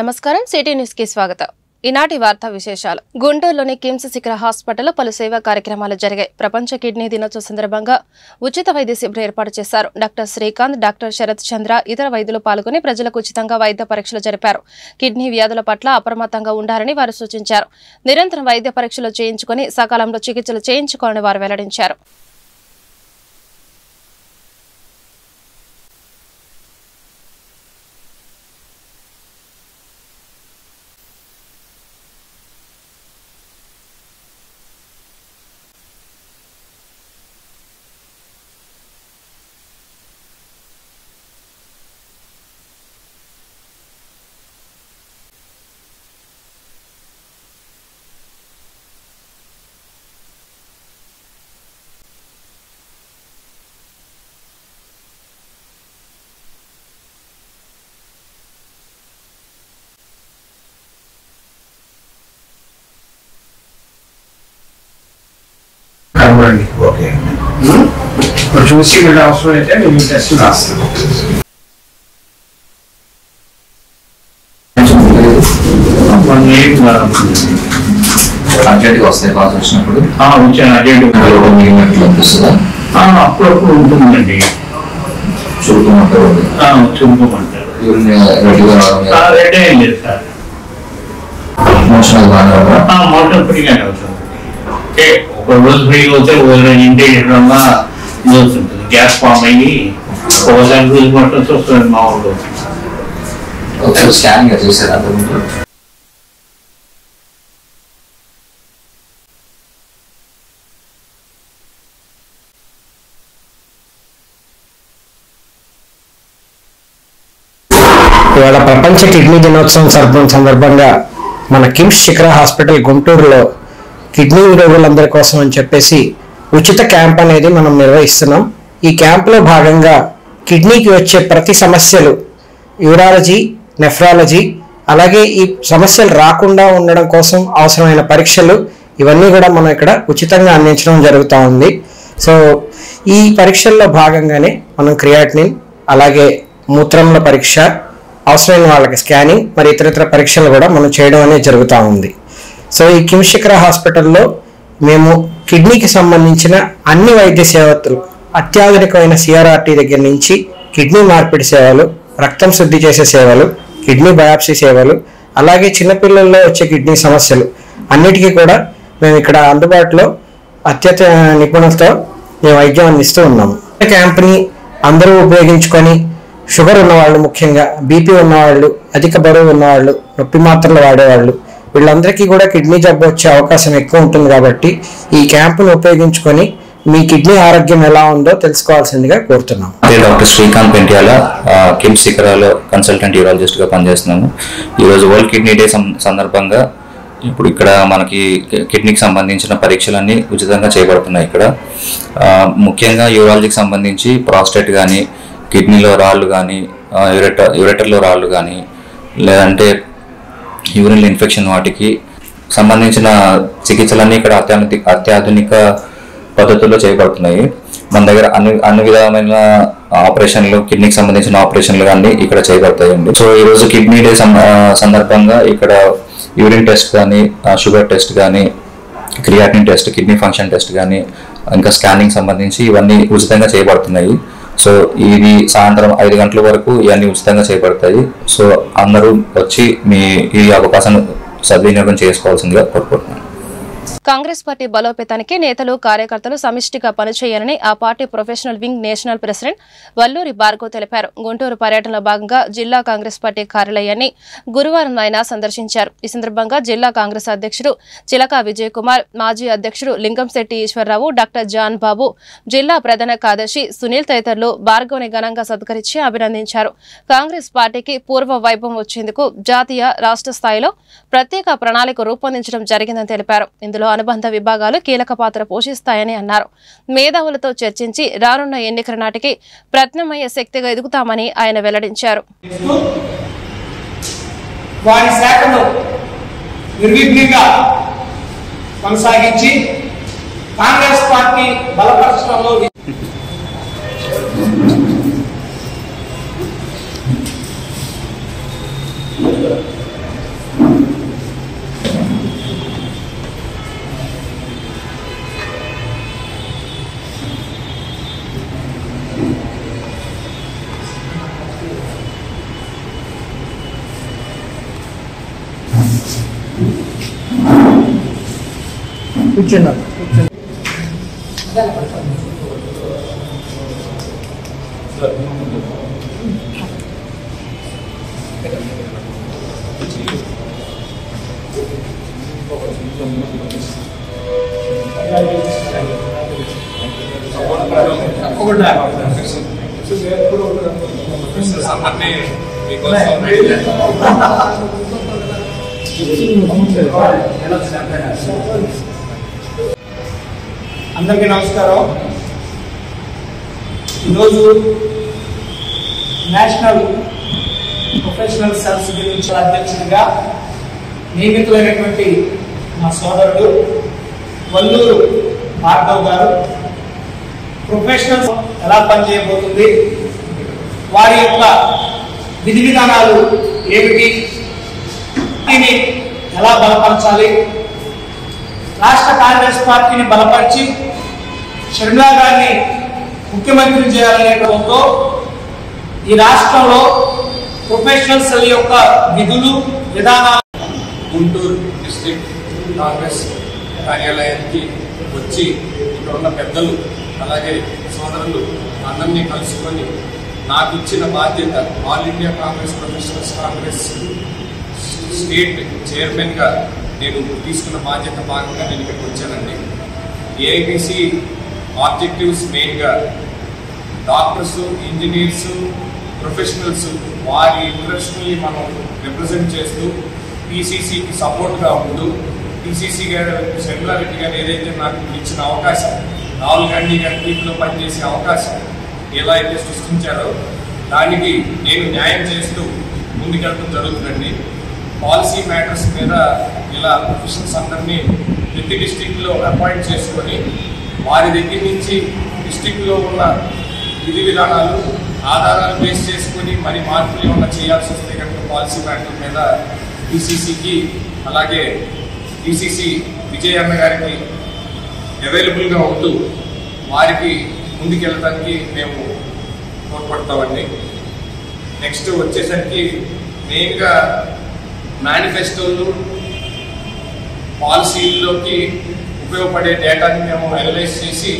నమస్కారం city news కి స్వాగతం. ఈనాటి వార్తా విశేషాలు. గుంటూరులోని కిమ్స్ శిఖర హాస్పిటల్లో పలు సేవా కార్యక్రమాలు జరిగాయి. ప్రపంచ కిడ్నీ దినోత్సవం సందర్భంగా ఉచిత వైద్య శిబిరం ఏర్పాటు చేశారు. డాక్టర్ శ్రీకాంత్, డాక్టర్ శరత్ చంద్ర ఇతర వైద్యులు పాల్గొని ప్రజలకు ఉచితంగా వైద్య పరీక్షలు జరిపారు. కిడ్నీ వ్యాధుల పట్ల అప్రమత్తంగా ఉండాలని వారు సూచించారు. నిరంతరం వైద్య పరీక్షలు చేయించుకుని సకాలంలో చికిత్సలు చేయించుకోవాలని వారు వెల్లడించారు. ఓకే చూసి వీళ్ళు అవసరం అయితే నేను టెస్ట్ రాస్తాను. అర్జెంట్గా వస్తాయి బాగా వచ్చినప్పుడు అప్పుడప్పుడు ఉంటుందండి. చూపుకుంటారు రెడ్ ఏం లేదు సార్. మోషన్ మోషన్ ఫ్రీగానే అవుతుంది. ఒక రోజు ఫ్రీగా వస్తే ఒక రోజు ఇంటేజంగా యూజ్ ఉంటుంది. గ్యాస్ ఫామ్ అయ్యి ఒకసారి రోజు మోషన్స్ వస్తుంది మామూలు. స్కానింగ్ చేశారు ఇవాళ ప్రపంచ కిడ్నీ దినోత్సవం సందర్భంగా మన కిమ్స్ శిఖర హాస్పిటల్ గుంటూరులో కిడ్నీ రోగులందరి కోసం అని చెప్పేసి ఉచిత క్యాంప్ అనేది మనం నిర్వహిస్తున్నాం. ఈ క్యాంప్లో భాగంగా కిడ్నీకి వచ్చే ప్రతి సమస్యలు, యూరాలజీ, నెఫ్రాలజీ, అలాగే ఈ సమస్యలు రాకుండా ఉండడం కోసం అవసరమైన పరీక్షలు ఇవన్నీ కూడా మనం ఇక్కడ ఉచితంగా అందించడం జరుగుతూ ఉంది. సో ఈ పరీక్షల్లో భాగంగానే మనం క్రియాటినిన్, అలాగే మూత్రంలో పరీక్ష, అవసరమైన వాళ్ళకి స్కానింగ్, మరి ఇతర పరీక్షలు కూడా మనం చేయడం అనేది జరుగుతూ ఉంది. సో ఈ కిమ్స్ శిఖర హాస్పిటల్లో మేము కిడ్నీకి సంబంధించిన అన్ని వైద్య సేవలు, అత్యాధునికమైన CRRT దగ్గర నుంచి కిడ్నీ మార్పిడి సేవలు, రక్తం శుద్ధి చేసే సేవలు, కిడ్నీ బయాప్సీ సేవలు, అలాగే చిన్నపిల్లల్లో వచ్చే కిడ్నీ సమస్యలు అన్నిటికీ కూడా మేము ఇక్కడ అందుబాటులో అత్యంత నిపుణులతో మేము వైద్యం అందిస్తూ ఉన్నాము. క్యాంప్ని అందరూ ఉపయోగించుకొని షుగర్ ఉన్నవాళ్ళు, ముఖ్యంగా BP ఉన్నవాళ్ళు, అధిక బరువు ఉన్నవాళ్ళు, నొప్పి మాత్రలు వాడేవాళ్ళు, వీళ్ళందరికీ కూడా కిడ్నీ జబ్బు వచ్చే అవకాశం ఎక్కువ ఉంటుంది. కాబట్టి ఈ క్యాంపును ఉపయోగించుకొని మీ కిడ్నీ ఆరోగ్యం ఎలా ఉందో తెలుసుకోవాల్సిందిగా కోరుతున్నాం. డాక్టర్ శ్రీకాంత్ పెంట్యాల, కిమ్స్ శిఖరాలో కన్సల్టెంట్ యూరాలజిస్ట్గా పనిచేస్తున్నాము. ఈరోజు వరల్డ్ కిడ్నీ డే సందర్భంగా ఇప్పుడు ఇక్కడ మనకి కిడ్నీకి సంబంధించిన పరీక్షలన్నీ ఉచితంగా చేయబడుతున్నాయి. ఇక్కడ ముఖ్యంగా యూరాలజీకి సంబంధించి ప్రాస్టేట్ కానీ, కిడ్నీలో రాళ్ళు కానీ, యూరెటర్లో రాళ్ళు కానీ, లేదంటే యూరిన్ ఇన్ఫెక్షన్, వాటికి సంబంధించిన చికిత్సలన్నీ ఇక్కడ అత్యాధునిక పద్ధతుల్లో చేయబడుతున్నాయి. మన దగ్గర అన్ని విధమైన ఆపరేషన్లు, కిడ్నీకి సంబంధించిన ఆపరేషన్లు కానీ ఇక్కడ చేయబడతాయండి. సో ఈరోజు కిడ్నీ డే సందర్భంగా ఇక్కడ యూరిన్ టెస్ట్ కానీ, షుగర్ టెస్ట్ కానీ, creatinine test, kidney function test కానీ, ఇంకా స్కానింగ్ సంబంధించి ఇవన్నీ ఉచితంగా చేయబడుతున్నాయి. సో ఇది సాయంత్రం 5 గంటల వరకు ఇవన్నీ ఉచితంగా చేయబడతాయి. సో అందరూ వచ్చి ఈ అవకాశాన్ని సద్వినియోగం చేసుకోవాల్సిందిగా కోరుకుంటున్నాను. కాంగ్రెస్ పార్టీ బలోపేతానికి నేతలు, కార్యకర్తలు సమిష్టిగా పనిచేయాలని ఆ party professional wing national president Valluri Bhargav తెలిపారు. గుంటూరు పర్యటనలో భాగంగా జిల్లా కాంగ్రెస్ పార్టీ కార్యాలయాన్ని గురువారం ఆయన సందర్శించారు. ఈ సందర్భంగా జిల్లా కాంగ్రెస్ అధ్యక్షుడు చిలకా విజయ్ కుమార్, మాజీ అధ్యక్షుడు లింగంశెట్టి ఈశ్వరరావు, డాక్టర్ జాన్ బాబు, జిల్లా ప్రధాన కార్యదర్శి సునీల్ తదితరులు భార్గవ్ని ఘనంగా సత్కరించి అభినందించారు. కాంగ్రెస్ పార్టీకి పూర్వ వైభవం వచ్చేందుకు జాతీయ, రాష్ట్ర స్థాయిలో ప్రత్యేక ప్రణాళిక రూపొందించడం జరిగిందని తెలిపారు. ఇందులో అనుబంధ విభాగాలు కీలక పాత్ర పోషిస్తాయని అన్నారు. మేధావులతో చర్చించి రానున్న ఎన్నికల నాటికి ప్రత్యామ్నాయ శక్తిగా ఎదుగుతామని ఆయన వెల్లడించారు. వారి శాఖను నిర్విఘ్నంగా కొనసాగించి కాంగ్రెస్ పార్టీ బలపరచడంలో కూర్చున్నారు. అందరికీ నమస్కారం. ఈరోజు నేషనల్ ప్రొఫెషనల్ సర్వీస్ గురించి అధ్యక్షుడిగా నియమితులైనటువంటి మా సోదరుడు వల్లూరు భార్గవ్ గారు ప్రొఫెషనల్ ఎలా పనిచేయబోతుంది, వారి యొక్క విధి విధానాలు ఏమిటి, దీన్ని ఎలా బలపరచాలి, రాష్ట్ర కాంగ్రెస్ పార్టీని బలపరిచి షర్మిలా గారిని ముఖ్యమంత్రి చేయాలనేటంతో ఈ రాష్ట్రంలో ప్రొఫెషనల్ సెల్ యొక్క విధులు విధానాలు గుంటూరు డిస్ట్రిక్ట్ కాంగ్రెస్ కార్యాలయానికి వచ్చి ఇక్కడ ఉన్న పెద్దలు అలాగే సోదరులు అందరినీ కలుసుకొని నాకు ఇచ్చిన బాధ్యత all India Congress professionals Congress state చైర్మన్గా నేను తీసుకున్న బాధ్యత భాగంగా నేను ఇక్కడికి వచ్చానండి. ఏఐబిసి ఆబ్జెక్టివ్స్ మెయిన్గా డాక్టర్స్, ఇంజనీర్స్, ప్రొఫెషనల్స్ వారి ఇంట్రెస్ట్ని మనం రిప్రజెంట్ చేస్తూ పిసిసికి సపోర్ట్గా ఉంటూ పిసిసి గారు షర్మిలా రెడ్డి గారు ఏదైతే నాకు ఇచ్చిన అవకాశం, రాహుల్ గాంధీ గారి టీంలో పనిచేసే అవకాశం ఎలా అయితే సృష్టించారో దానికి నేను న్యాయం చేస్తూ ముందుకెళ్ళడం జరుగుతుందండి. పాలసీ మ్యాటర్స్ మీద ఇలా ప్రొఫెషనల్స్ అందరినీ ప్రతి డిస్టిక్లో అపాయింట్ చేసుకొని వారి దగ్గర నుంచి డిస్టిక్లో ఉన్న విధి విధానాలు ఆధారాలు బేస్ చేసుకొని మరి మార్పులు ఏమన్నా చేయాల్సి వస్తే కనుక పాలసీ మ్యాటర్ మీద పిసిసికి అలాగే పిసిసి విజయ్ అన్న గారికి అవైలబుల్గా ఉంటూ వారికి ముందుకెళ్ళడానికి మేము తోడ్పడతామండి. నెక్స్ట్ వచ్చేసరికి మెయిన్గా మేనిఫెస్టోలు పాలసీల్లోకి ఉపయోగపడే డేటాని మేము అనలైజ్ చేసి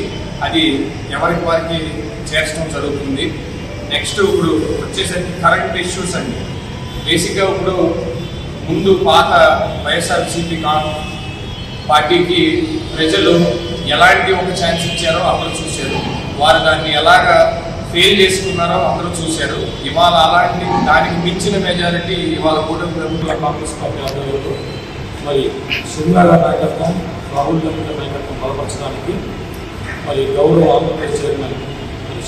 అది ఎవరికి వారికి చేర్చడం జరుగుతుంది. నెక్స్ట్ ఇప్పుడు వచ్చేసరికి కరెంట్ ఇష్యూస్ అండి. బేసిక్గా ఇప్పుడు ముందు పాత వైఎస్ఆర్సీపీ పార్టీకి ప్రజలు ఎలాంటి ఒక ఛాన్స్ ఇచ్చారో అందరూ చూశారు, వారు దాన్ని ఎలాగా ఫెయిల్ చేసుకున్నారో అందరూ చూశారు. ఇవాళ అలాంటి దానికి మించిన మెజారిటీ ఇవాళ కూడా ప్రభుత్వ కాంగ్రెస్ పార్టీ ఆధ్వర్యంలో మరి షర్మిలా గారి నాయకత్వం, రాహుల్ గాంధీ గారి నాయకత్వం బలపరచడానికి మరి గౌరవ ఆంధ్రప్రదేశ్ చైర్మన్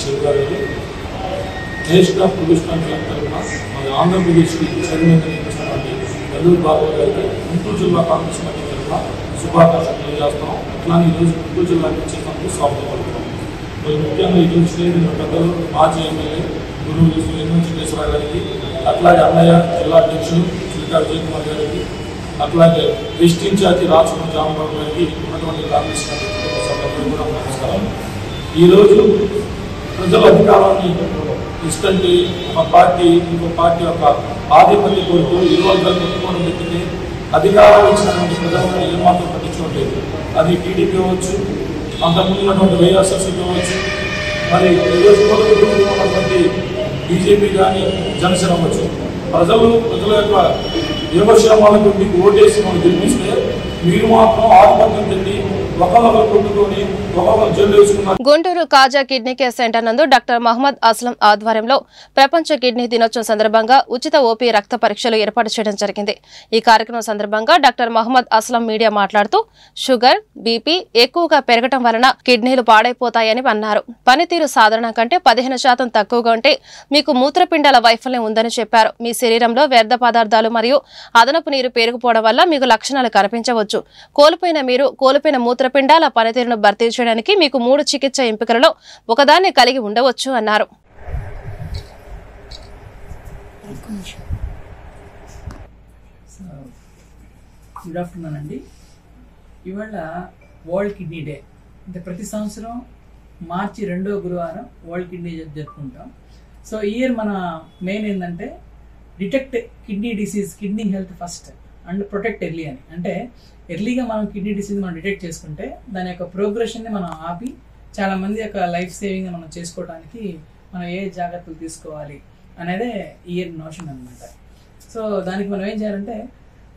షర్మిలా గారు నేషనల్ ప్రొఫెషనల్ క్లబ్ తరఫున మరి ఆంధ్రప్రదేశ్కి చైర్మన్ నియమించినటువంటి వల్లూరు భార్గవ్ గారికి గుంటూరు జిల్లా కాంగ్రెస్ పార్టీ తరఫున శుభాకాంక్షలు తెలియజేస్తాం. అట్లానే ఈరోజు గుంటూరు జిల్లాకి వచ్చేటప్పుడు స్వాగతం పలుకుతాం. మరి ముఖ్యంగా ఈరోజు స్నేహితులు పెద్దలు మాజీ ఎమ్మెల్యే గురువు వెంకటేశ్వర గారికి, అట్లాగే అన్నయ్య జిల్లా అధ్యక్షులు చిలికా విజయ్ కుమార్ గారికి, అట్లాగే వెస్ట్ ఇన్ఛార్జి రాచమూరి జామబాబు గారికి, ఉన్నటువంటి కాంగ్రెస్ కుటుంబ సభ్యులు కూడా నమస్కారం. ఈరోజు ప్రజల అధికారాన్ని ఇష్టంటే ఒక పార్టీ ఇంకో పార్టీ యొక్క ఆధిపత్య కోరుతూ ఇరువురుగా కొట్టుకోవడం తప్పితే అధికారాలు ఇచ్చినటువంటి ప్రజలను ఏమాత్రం పట్టించుకోవట్లేదు. అది టీడీపీ అవ్వచ్చు, అంతకుముందు ఉన్నటువంటి వైఎస్ఆర్సీపీ అవ్వచ్చు, మరి ఈరోజు ఉన్నటువంటి బీజేపీ కానీ జనసేన అవ్వచ్చు. ప్రజల యొక్క యోగక్షేమాలకు మీకు ఓటేసి మనం గెలిపిస్తే మీరు మాత్రం ఆధిపత్యం చెంది ఒకళ్ళొకరు కొట్టుకొని ఒకళ్ళొకరు జైలు వేసుకున్నారు. గుంటూరు కాజా కిడ్నీ కేర్ సెంటర్ నందు డాక్టర్ మహమ్మద్ అస్లం ఆధ్వర్యంలో ప్రపంచ కిడ్నీ దినోత్సవం సందర్భంగా ఉచిత ఓపీ రక్త పరీక్షలు ఏర్పాటు చేయడం జరిగింది. ఈ కార్యక్రమం సందర్భంగా డాక్టర్ మహమ్మద్ అస్లం మీడియా మాట్లాడుతూ షుగర్, బీపీ ఎక్కువగా పెరగటం వలన కిడ్నీలు పాడైపోతాయని అన్నారు. పనితీరు సాధారణ కంటే 15% తక్కువగా ఉంటే మీకు మూత్రపిండాల వైఫల్యం ఉందని చెప్పారు. మీ శరీరంలో వ్యర్థ పదార్థాలు మరియు అదనపు నీరు పేరుకుపోవడం వల్ల మీకు లక్షణాలు కనిపించవచ్చు. కోల్పోయిన మూత్రపిండాల పనితీరును భర్తీ చేయడానికి మీకు 3 చికిత్స ఎంపికలలో ఒకదాన్ని కలిగి ఉండవచ్చు అన్నారు. గుడ్ ఆఫ్టర్నూన్ అండి. ఇవాళ వరల్డ్ కిడ్నీ డే. అంటే ప్రతి సంవత్సరం మార్చి 2వ గురువారం వరల్డ్ కిడ్నీ జరుపుకుంటాం. సో ఈ ఇయర్ మన మెయిన్ ఏంటంటే detect kidney disease, kidney health first and protect early అని. అంటే ఎర్లీగా మనం కిడ్నీ డిసీజ్ మనం డిటెక్ట్ చేసుకుంటే దాని యొక్క ప్రోగ్రెషన్ని మనం ఆపి చాలా మంది యొక్క లైఫ్ సేవింగ్ మనం చేసుకోవడానికి మనం ఏ జాగ్రత్తలు తీసుకోవాలి అనేదే ఇయర్ నోషన్ అనమాట. సో దానికి మనం ఏం చేయాలంటే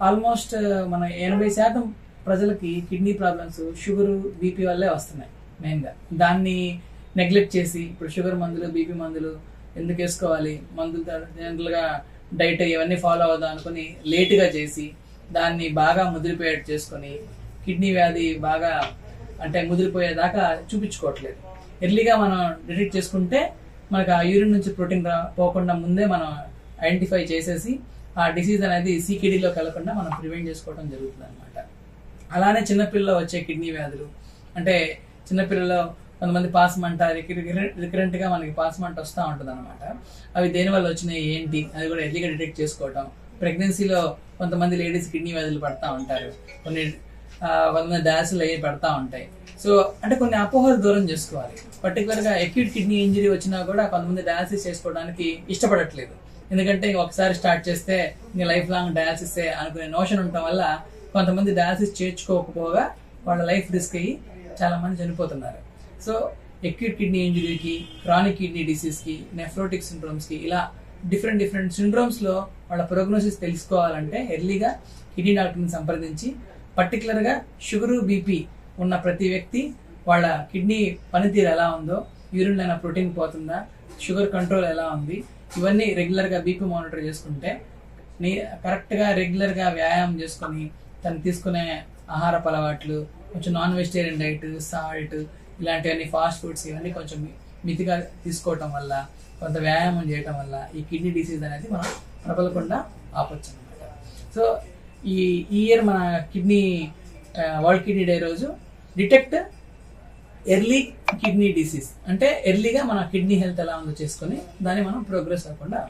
ఆల్మోస్ట్ మన 80% ప్రజలకి కిడ్నీ ప్రాబ్లమ్స్ షుగరు బీపీ వల్లే వస్తున్నాయి మెయిన్గా. దాన్ని నెగ్లెక్ట్ చేసి ఇప్పుడు షుగర్ మందులు బీపీ మందులు ఎందుకు వేసుకోవాలి, మందులు జనరల్గా డైట్ ఇవన్నీ ఫాలో అవుదాం అనుకుని లేటుగా చేసి దాన్ని బాగా ముదిరిపోయేట్టు చేసుకొని కిడ్నీ వ్యాధి బాగా అంటే ముదిరిపోయేదాకా చూపించుకోవట్లేదు. ఎర్లీగా మనం డిటెక్ట్ చేసుకుంటే మనకు ఆ యూరిన్ నుంచి ప్రోటీన్ పోకుండా ముందే మనం ఐడెంటిఫై చేసేసి ఆ డిసీజ్ అనేది సీకిడీలోకి వెళ్లకుండా మనం ప్రివెంట్ చేసుకోవడం జరుగుతుంది అనమాట. అలానే చిన్నపిల్లల్లో వచ్చే కిడ్నీ వ్యాధులు అంటే చిన్నపిల్లల్లో కొంతమంది పాస్మంట రికరెంట్ గా మనకి పాస్మంట వస్తూ ఉంటుంది అనమాట. అవి దేనివల్ల వచ్చినాయి ఏంటి అది కూడా ఎర్లీగా డిటెక్ట్ చేసుకోవటం. ప్రెగ్నెన్సీలో కొంతమంది లేడీస్ కిడ్నీ వ్యాధులు పడతా ఉంటారు, కొంతమంది డయాసిల్ అయ్యి పడతా ఉంటాయి. సో అంటే కొన్ని అపోహలు దూరం చేసుకోవాలి. పర్టికులర్ గా అక్యూట్ కిడ్నీ ఇంజరీ వచ్చినా కూడా కొంతమంది డయాసిస్ చేసుకోవడానికి ఇష్టపడట్లేదు. ఎందుకంటే ఒకసారి స్టార్ట్ చేస్తే ఇంకా లైఫ్ లాంగ్ డయాసిస్ అనుకునే నోషన్ ఉండటం వల్ల కొంతమంది డయాసిస్ చేర్చుకోకపోగా వాళ్ళ లైఫ్ రిస్క్ అయ్యి చాలా మంది చనిపోతున్నారు. సో అక్యూట్ కిడ్నీ ఇంజరీకి, క్రానిక్ కిడ్నీ డిసీజ్కి, నెఫ్రోటిక్ సిండ్రోమ్స్కి ఇలా డిఫరెంట్ సిండ్రోమ్స్లో వాళ్ళ ప్రోగ్నోసిస్ తెలుసుకోవాలంటే ఎర్లీగా కిడ్నీ డాక్టర్ని సంప్రదించి పర్టికులర్గా షుగరు బీపీ ఉన్న ప్రతి వ్యక్తి వాళ్ళ కిడ్నీ పనితీరు ఎలా ఉందో, యూరిన్లో అయినా ప్రోటీన్ పోతుందా, షుగర్ కంట్రోల్ ఎలా ఉంది, ఇవన్నీ రెగ్యులర్గా బీపీ మానిటర్ చేసుకుంటే కరెక్ట్గా రెగ్యులర్గా వ్యాయామం చేసుకొని తను తీసుకునే ఆహారపు అలవాట్లు కొంచెం నాన్ వెజిటేరియన్ డైట్, సాల్ట్ ఇలాంటివన్నీ ఫాస్ట్ ఫుడ్స్ ఇవన్నీ కొంచెం మితిగా తీసుకోవటం వల్ల కొంత వ్యాయామం చేయటం వల్ల ఈ కిడ్నీ డిసీజ్ అనేది మనం ప్రబలకుండా ఆపొచ్చు అనమాట. సో ఈ ఇయర్ మన కిడ్నీ వరల్డ్ కిడ్నీ డే రోజు డిటెక్ట్ ఎర్లీ కిడ్నీ డిసీజ్ అంటే ఎర్లీగా మన కిడ్నీ హెల్త్ ఎలా ఉందో చేసుకుని దాన్ని మనం ప్రోగ్రెస్ అవ్వకుండా.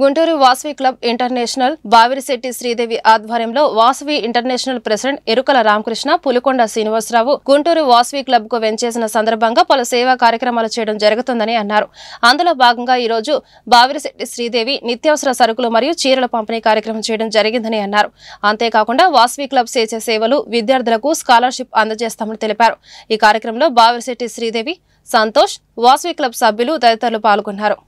గుంటూరు వాసవి క్లబ్ ఇంటర్నేషనల్ బావిరిశెట్టి శ్రీదేవి ఆధ్వర్యంలో వాసవి ఇంటర్నేషనల్ ప్రెసిడెంట్ ఎరుకల రామకృష్ణ, పులికొండ శ్రీనివాసరావు గుంటూరు వాసవి క్లబ్ కు వెంచేసిన సందర్భంగా పలు సేవా కార్యక్రమాలు చేయడం జరుగుతుందని అన్నారు. అందులో భాగంగా ఈ రోజు బావిరిశెట్టి శ్రీదేవి నిత్యావసర సరుకులు మరియు చీరల పంపిణీ కార్యక్రమం చేయడం జరిగిందని అన్నారు. అంతేకాకుండా వాసవి క్లబ్ చేసే సేవలు విద్యార్థులకు స్కాలర్షిప్ అందజేస్తామని తెలిపారు. ఈ కార్యక్రమంలో బావిరిశెట్టి శ్రీదేవి, సంతోష్, వాసవి క్లబ్ సభ్యులు తదితరులు పాల్గొన్నారు.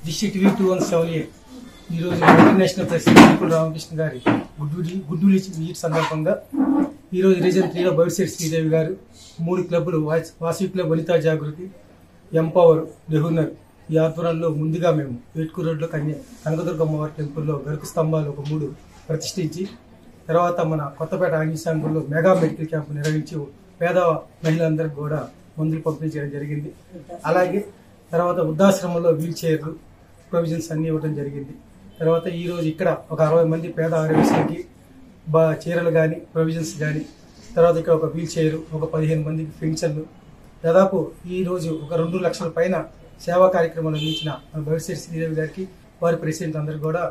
డిస్ట్రిక్ట్ టీవీ 2178 ఈరోజు ఇంటర్నేషనల్ ప్రెసిడెంట్ ఎరుకల రామకృష్ణ గారి గుడ్ విల్ సందర్భంగా ఈరోజు రీజన్ 3లో బావిరిశెట్టి శ్రీదేవి గారు 3 క్లబ్లు వాసవి క్లబ్ వనితా జాగృతి, ఎంపవర్, నెహునర్ ఈ ఆధ్వర్యంలో ముందుగా మేము ఏట్కూరు రోడ్లో కనకదుర్గమ్మవారి టెంపుల్లో గరుకు స్తంభాలు ఒక 3 ప్రతిష్ఠించి తర్వాత మన కొత్తపేట ఆంగిసాంగుల్లో మెగా మెడికల్ క్యాంపు నిర్వహించి పేద మహిళలందరికీ కూడా మందులు పంపిణీ చేయడం జరిగింది. అలాగే తర్వాత వృద్ధాశ్రమంలో వీల్ చైర్లు ప్రొవిజన్స్ అన్ని ఇవ్వడం జరిగింది. తర్వాత ఈరోజు ఇక్కడ ఒక 60 మంది పేద ఆరోగ్యశ్రీకి చీరలు కానీ ప్రొవిజన్స్ కానీ, తర్వాత ఇక్కడ ఒక వీల్ చైర్, ఒక 15 మందికి పెన్షన్లు, దాదాపు ఈరోజు ఒక 2 లక్షల పైన సేవా కార్యక్రమాలు అందించిన బావిరిశెట్టి శ్రీదేవి గారికి, వారి ప్రెసిడెంట్ అందరికీ కూడా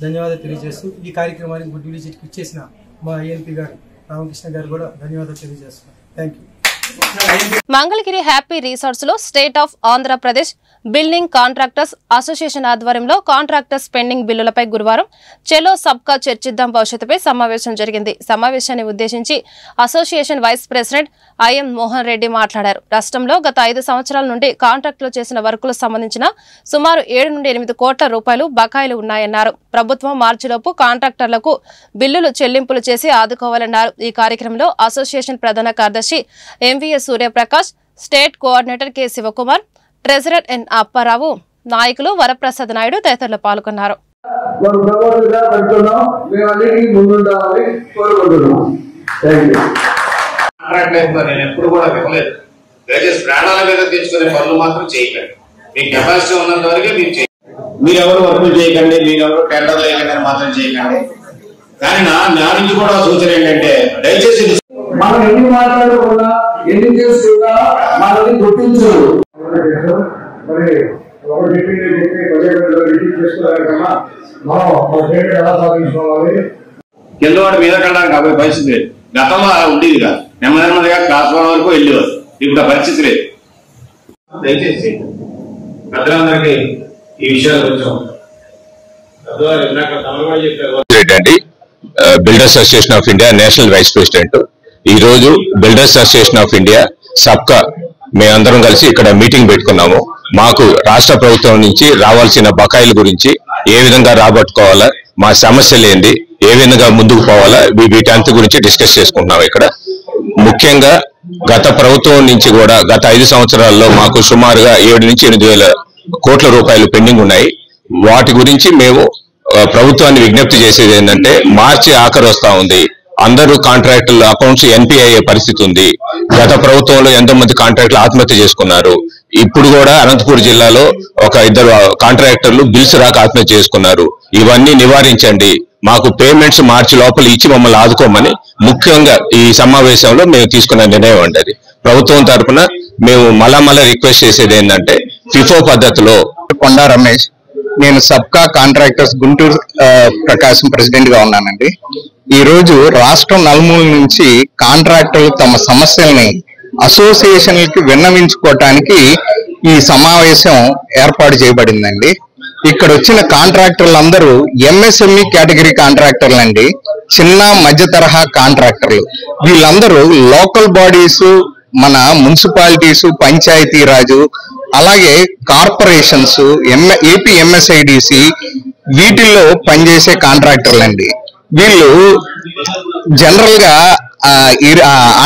ధన్యవాదాలు తెలియజేస్తూ ఈ కార్యక్రమానికి గుడ్ విల్ ఇచ్చేసిన మా ఐఎన్పి గారు రామకృష్ణ గారు కూడా ధన్యవాదాలు తెలియజేస్తున్నాను. Thank you. Mangalagiri happy resorts లో state of Andhra Pradesh building contractors association ఆధ్వర్యంలో కాంట్రాక్టర్స్ పెండింగ్ బిల్లులపై గురువారం చెలో సబ్కా చర్చిద్దాం భవిష్యత్తుపై సమావేశం జరిగింది. సమావేశాన్ని ఉద్దేశించి association vice president IM Mohan Reddy మాట్లాడారు. రాష్ట్రంలో గత 5 సంవత్సరాల నుండి కాంట్రాక్టులు చేసిన వర్కులకు సంబంధించిన సుమారు 7 నుండి 8 కోట్ల రూపాయలు బకాయిలు ఉన్నాయన్నారు. ప్రభుత్వం మార్చిలోపు కాంట్రాక్టర్లకు బిల్లులు చెల్లింపులు చేసి ఆదుకోవాలన్నారు. ఈ కార్యక్రమంలో అసోసియేషన్ ప్రధాన కార్యదర్శి MVS Suryaprakash, state coordinator K Sivakumar, treasurer N Apparao, నాయకులు వరప్రసాద్ నాయుడు తదితరులు పాల్గొన్నారు. ఎప్పుడు కూడా వినలేదు. దయచేసి ప్రాణాల మీద తెచ్చుకునే పనులు మాత్రం చేయకండి. మీ కెపాసిటీ ఉన్నంత వరకే మీరు చేయండి. మీరెవరు వర్కులు చేయకండి, మీరెవరు టెండర్లు వేయకండి మాత్రం చేయకండి. కానీ నా నుంచి కూడా సూచన ఏంటంటే దయచేసి మనం ఎన్ని మాట్లాడుకున్నా ఎన్ని చేసుకున్నా మనల్ని గుర్తించు. మరి ఒక డిప్యూటీ చేసుకోవాలి కన్నా మనం ఎలా సాధించుకోవాలి. కిందవాడు మీద కలడానికి కాబట్టి పరిస్థితి లేదు. గతంలో అలా ఉండేది కాదు. నెమ్మదిగా క్లాస్ 1 వరకు వెళ్ళేవారు. ఇప్పుడు ఆ పరిస్థితి లేదు. దయచేసి పెద్దలందరికీ ఈ విషయాలు కొంచెం అండి. Builders association of India national vice president. ఈ రోజు బిల్డర్స్ అసోసియేషన్ ఆఫ్ ఇండియా సబ్కా మేమందరం కలిసి ఇక్కడ మీటింగ్ పెట్టుకున్నాము. మాకు రాష్ట్ర ప్రభుత్వం నుంచి రావాల్సిన బకాయిల గురించి ఏ విధంగా రాబట్టుకోవాలా, మా సమస్యలు ఏంది, ఏ విధంగా ముందుకు పోవాలా, వీటంత గురించి డిస్కస్ చేసుకుంటున్నాం. ఇక్కడ ముఖ్యంగా గత ప్రభుత్వం నుంచి కూడా గత 5 సంవత్సరాల్లో మాకు సుమారుగా 7 నుంచి 8,000 కోట్ల రూపాయలు పెండింగ్ ఉన్నాయి. వాటి గురించి మేము ప్రభుత్వాన్ని విజ్ఞప్తి చేసేది ఏంటంటే, మార్చి ఆఖరు వస్తా ఉంది, అందరూ కాంట్రాక్టుల అకౌంట్స్ ఎన్పి అయ్యే పరిస్థితి ఉంది. గత ప్రభుత్వంలో ఎంతో మంది కాంట్రాక్టులు ఆత్మహత్య చేసుకున్నారు. ఇప్పుడు కూడా అనంతపురం జిల్లాలో ఒక 2 కాంట్రాక్టర్లు బిల్స్ రాక ఆత్మహత్య చేసుకున్నారు. ఇవన్నీ నివారించండి, మాకు పేమెంట్స్ మార్చి లోపల ఇచ్చి మమ్మల్ని ఆదుకోమని ముఖ్యంగా ఈ సమావేశంలో మేము తీసుకున్న నిర్ణయం అండి. అది ప్రభుత్వం తరఫున మేము మళ్ళా రిక్వెస్ట్ చేసేది ఏంటంటే, ఫిఫో పద్ధతిలో. కొండా రమేష్, నేను సబ్కా కాంట్రాక్టర్స్ గుంటూరు ప్రకాశం ప్రెసిడెంట్ గా ఉన్నానండి. ఈ రోజు రాష్ట్రం నలుమూల నుంచి కాంట్రాక్టర్లు తమ సమస్యల్ని అసోసియేషన్లకి విన్నవించుకోవటానికి ఈ సమావేశం ఏర్పాటు చేయబడిందండి. ఇక్కడ వచ్చిన కాంట్రాక్టర్లందరూ ఎంఎస్ఎంఈ కేటగిరీ కాంట్రాక్టర్లు అండి, చిన్న మధ్య తరహా కాంట్రాక్టర్లు. వీళ్ళందరూ లోకల్ బాడీస్, మన మున్సిపాలిటీస్, పంచాయతీ రాజు, అలాగే కార్పొరేషన్స్, ఏపీ ఎంఎస్ఐడిసి వీటిల్లో పనిచేసే కాంట్రాక్టర్లు అండి. వీళ్ళు జనరల్ గా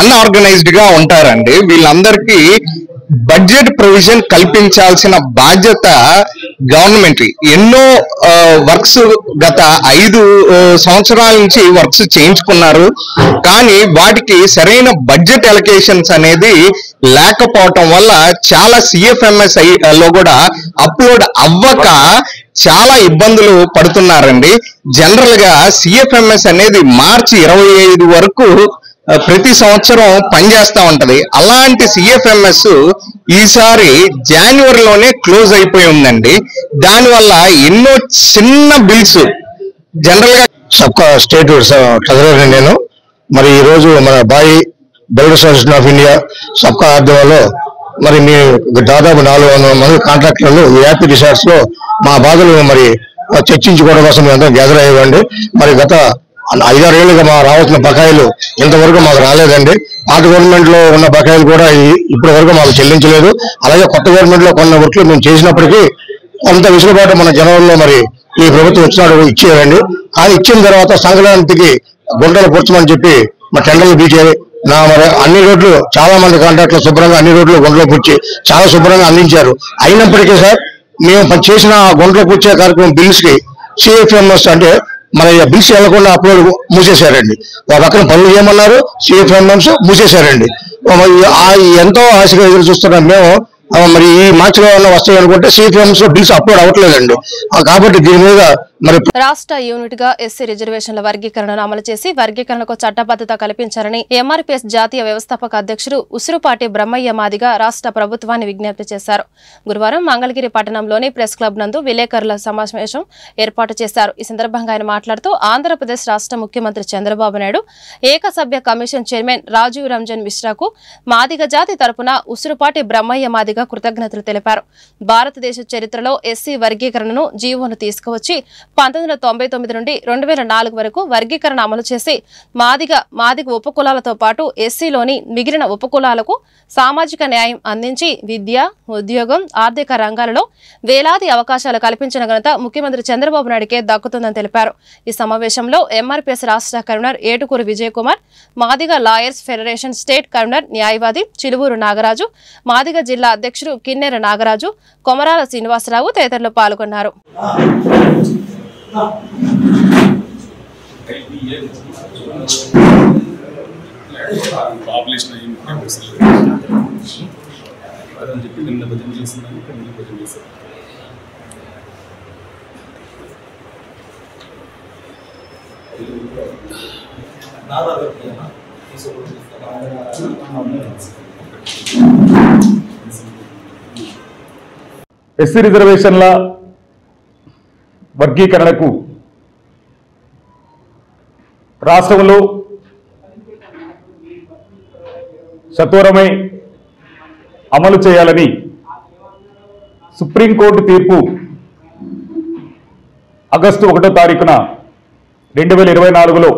అన్ఆర్గనైజ్డ్ గా ఉంటారండి. వీళ్ళందరికీ బడ్జెట్ ప్రొవిజన్ కల్పించాల్సిన బాధ్యత గవర్నమెంట్. ఎన్నో వర్క్స్ గత 5 సంవత్సరాల నుంచి వర్క్స్ చేయించుకున్నారు. కానీ వాటికి సరైన బడ్జెట్ అలొకేషన్స్ అనేది లేకపోవటం వల్ల చాలా సిఎఫ్ఎంఎస్ లో కూడా అప్లోడ్ అవ్వక చాలా ఇబ్బందులు పడుతున్నారండి. జనరల్ గా సిఎఫ్ఎంఎస్ అనేది మార్చి 25 వరకు ప్రతి సంవత్సరం పనిచేస్తా ఉంటది. అలాంటి సిఎఫ్ఎంఎస్ ఈసారి జనవరిలోనే క్లోజ్ అయిపోయి ఉందండి. దానివల్ల ఎన్నో చిన్న బిల్స్ జనరల్ గా సబ్కా స్టేట్ ట్రెజరర్ నేను. మరి ఈ రోజు మన బాయి బిల్డర్స్ అసోసియేషన్ ఆఫ్ ఇండియా సబ్కా ఆధ్వర్యంలో మరి మీ దాదాపు 400 మంది కాంట్రాక్టర్లు ఏపీ రిసార్ట్స్ లో మా బాధలు మరి చర్చించుకోవడం కోసం మేము అందరం గ్యాదర్ అయ్యండి. మరి గత 5-6 ఏళ్ళుగా మా రావాల్సిన బకాయిలు ఇంతవరకు మాకు రాలేదండి. పాత గవర్నమెంట్ లో ఉన్న బకాయిలు కూడా ఇప్పటి వరకు మాకు చెల్లించలేదు. అలాగే కొత్త గవర్నమెంట్ లో కొన్ని వర్క్లు మేము చేసినప్పటికీ కొంత విసులుబాటు మన జనవరిలో మరి ఈ ప్రభుత్వం వచ్చినాడు ఇచ్చేయండి. కానీ ఇచ్చిన తర్వాత సంక్రాంతికి గుంటలు పూడ్చమని చెప్పి మా టెండర్లు బీచారు. మరి అన్ని రోడ్లు చాలా మంది కాంట్రాక్టర్లు శుభ్రంగా అన్ని రోడ్లు గుంటలో పూడ్చి చాలా శుభ్రంగా అందించారు. అయినప్పటికీ సార్ మేము చేసిన గుంటలో పూడ్చే కార్యక్రమం బిల్స్ కి సిఎఫ్ఎంఎస్ అంటే మరి బిల్స్ వెళ్లకుండా అప్లోడ్ మూసేశారండి. పక్కన పనులు చేయమన్నారు, సిఎఫ్ఎంఎస్ మూసేశారండి. ఎంతో ఆశగా ఎదురు చూస్తున్నాం మేము. మరి ఈ మార్చిలో వస్తాయి అనుకుంటే సిఎఫ్ఎంఎస్ బిల్స్ అప్లోడ్ అవ్వట్లేదండి. కాబట్టి దీని మీద మరి రాష్ట్ర యూనిట్ గా ఎస్సీ రిజర్వేషన్ల వర్గీకరణను అమలు చేసి వర్గీకరణకు చట్టబద్దత కల్పించాలని ఎంఆర్పీఎస్ జాతీయ వ్యవస్థాపక అధ్యక్షుడు ఉసురుపాటి బ్రహ్మయ్య మాదిగ రాష్ట్ర ప్రభుత్వాన్ని విజ్ఞప్తి చేశారు. గురువారం మంగళగిరి పట్టణంలోని ప్రెస్ క్లబ్ నందు విలేకరుల సమావేశం ఏర్పాటు చేశారు. ఈ సందర్భంగా ఆయన మాట్లాడుతూ ఆంధ్రప్రదేశ్ రాష్ట్ర ముఖ్యమంత్రి చంద్రబాబు నాయుడు ఏకసభ్య కమిషన్ చైర్మన్ రాజీవ్ రంజన్ మిశ్రాకు మాదిగ జాతి తరపున ఉసురుపాటి బ్రహ్మయ్య మాదిగ కృతజ్ఞతలు తెలిపారు. భారతదేశ చరిత్రలో ఎస్సీ వర్గీకరణను జీవోను తీసుకువచ్చి 1999 నుండి 2004 వరకు వర్గీకరణ అమలు చేసి మాదిగ ఉపకులాలతో పాటు ఎస్సీలోని మిగిలిన ఉపకులాలకు సామాజిక న్యాయం అందించి విద్య, ఉద్యోగం, ఆర్థిక రంగాలలో వేలాది అవకాశాలు కల్పించిన ఘనత ముఖ్యమంత్రి చంద్రబాబు నాయుడుకే దక్కుతుందని తెలిపారు. ఈ సమావేశంలో ఎంఆర్పీఎస్ రాష్ట్ర convener Etukuru Vijay Kumar, Madiga lawyers federation state convener న్యాయవాది చిలువూరు నాగరాజు, మాదిగ జిల్లా అధ్యక్షుడు అధ్యక్షుడు కిన్నెర నాగరాజు, కొమరాల శ్రీనివాసరావు తదితరులు పాల్గొన్నారు. ఎస్సీ రిజర్వేషన్ల వర్గీకరణకు రాష్ట్రంలో సత్వరమే అమలు చేయాలని సుప్రీంకోర్టు తీర్పు ఆగస్టు 1వ తారీఖున 2024లో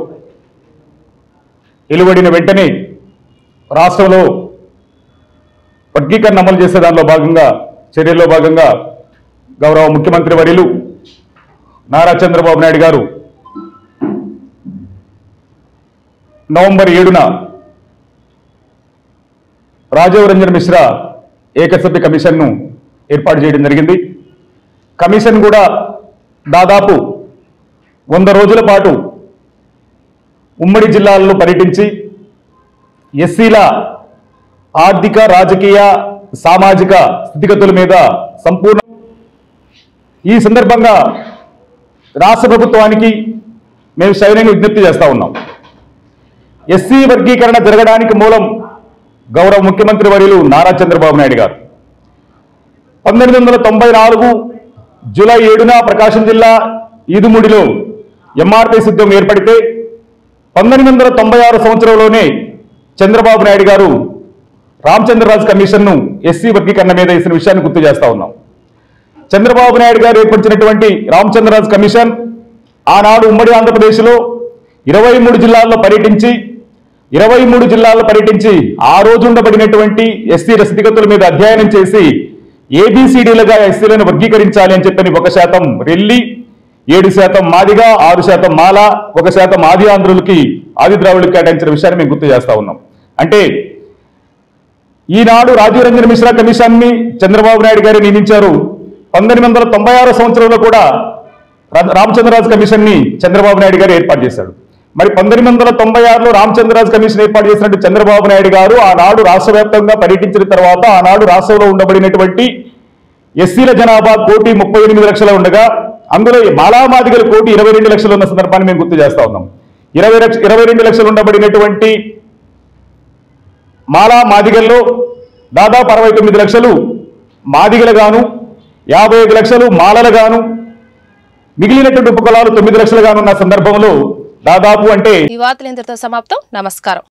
వెలువడిన వెంటనే రాష్ట్రంలో వర్గీకరణ అమలు చేసే దానిలో భాగంగా చర్యల్లో భాగంగా గౌరవ ముఖ్యమంత్రి వర్యులు నారా చంద్రబాబు నాయుడు గారు నవంబర్ 7న రాజీవ్ రంజన్ మిశ్రా ఏకసభ్య కమిషన్ను ఏర్పాటు చేయడం జరిగింది. కమిషన్ కూడా దాదాపు 100 రోజుల పాటు ఉమ్మడి జిల్లాల్లో పర్యటించి ఎస్సీల ఆర్థిక, రాజకీయ, సామాజిక స్థితిగతుల మీద సంపూర్ణ ఈ సందర్భంగా రాష్ట్ర ప్రభుత్వానికి మేము సవినయంగా విజ్ఞప్తి చేస్తా ఉన్నాం. ఎస్సీ వర్గీకరణ జరగడానికి మూలం గౌరవ ముఖ్యమంత్రి వర్యులు నారా చంద్రబాబు నాయుడు గారు 1994 జూలై 7న ప్రకాశం జిల్లా ఈదుముడిలో ఎంఆర్పీఎస్ ఉద్యమం ఏర్పడితే 1996 సంవత్సరంలోనే చంద్రబాబు నాయుడు గారు రామచంద్రరాజు కమిషన్ను ఎస్సీ వర్గీకరణ మీద వేసిన విషయాన్ని గుర్తు చేస్తా ఉన్నాం. చంద్రబాబు నాయుడు గారు ఏర్పరిచినటువంటి రామచంద్రరాజు కమిషన్ ఆనాడు ఉమ్మడి ఆంధ్రప్రదేశ్లో 23 జిల్లాల్లో పర్యటించి ఆ రోజు ఉండబడినటువంటి ఎస్సీల స్థితిగతుల మీద అధ్యయనం చేసి ఏబిసిడీలుగా ఎస్సీలను వర్గీకరించాలి అని చెప్పని 1% రెల్లి, 7% మాదిగా, 6% మాల, 1% ఆది ఆంధ్రులకి, ఆది ద్రావిడులకు కేటాయించిన విషయాన్ని మేము గుర్తు చేస్తా ఉన్నాం. అంటే ఈనాడు రాజీవ్ రంజన్ మిశ్రా కమిషన్ని చంద్రబాబు నాయుడు గారు నియమించారు. 1996 సంవత్సరంలో కూడా రామచంద్రరాజు కమిషన్ని చంద్రబాబు నాయుడు గారు ఏర్పాటు చేశాడు. మరి 1996లో రామచంద్రరాజు కమిషన్ ఏర్పాటు చేసినట్టు చంద్రబాబు నాయుడు గారు ఆనాడు రాష్ట్ర వ్యాప్తంగా పర్యటించిన తర్వాత ఆనాడు రాష్ట్రంలో ఉండబడినటువంటి ఎస్సీల జనాభా 1,38,00,000 ఉండగా అందులో మాలామాదిగల 1,22,00,000 ఉన్న సందర్భాన్ని మేము గుర్తు చేస్తా ఉన్నాం. 22 లక్షలు ఉండబడినటువంటి మాలా మాదిగల్లో దాదాపు 69 లక్షలు మాదిగలుగాను, 55 లక్షలు మాలలుగాను, మిగిలినటువంటి ఉపకులాలు 9 లక్షలుగాను ఉన్న సందర్భంలో దాదాపు అంటే ఈ వార్తలు ఇంతటితో సమాప్తం. నమస్కారం.